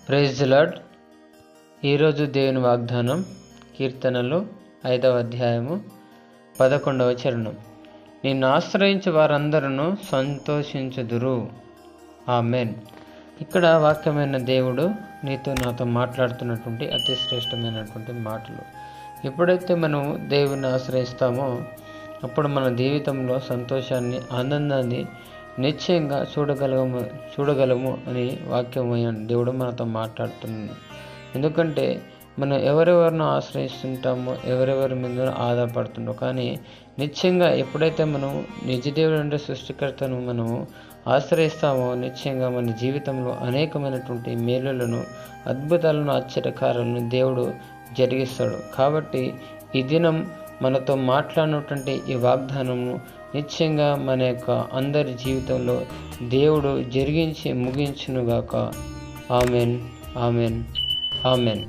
Praise the lord. ఈరోజు దేవుని వాగ్దానం కీర్తనలు 5వ అధ్యాయము 11వ చరణం. నిన్ను ఆశ్రయించే వారందరూ సంతోషించుదురు. ఆమేన్. ఇక్కడ వాక్యమైన దేవుడు నీతో నాతో మాట్లాడుతున్నటువంటి అతి శ్రేష్టమైనటువంటి మాటలు. ఎప్పుడైతే మనం దేవుని ఆశ్రయిస్తామో అప్పుడు మన జీవితంలో సంతోషాన్ని, ఆనందాన్ని నిశ్చయంగా చూడగలము అని వాక్యమైన దేవుడు మనతో మాట్లాడుతున్నాడు. ఎందుకంటే మనం ఎవరెవరినో ఆశ్రయిస్తుంటామో, ఎవరెవరి మీద ఆధారపడుతుంటాం. కానీ నిశ్చయంగా ఎప్పుడైతే మనం నిజదేవుడు అంటే సృష్టికర్తను మనము ఆశ్రయిస్తామో నిశ్చయంగా మన జీవితంలో అనేకమైనటువంటి మేలులను, అద్భుతాలను, ఆశ్చర్యకారాలను దేవుడు జరిగిస్తాడు. కాబట్టి ఈ దినం మనతో మాట్లాడినటువంటి ఈ వాగ్దానము నిశ్చయంగా మన యొక్క అందరి జీవితంలో దేవుడు జరిగించి ముగించునుగాక. Amen, amen, amen.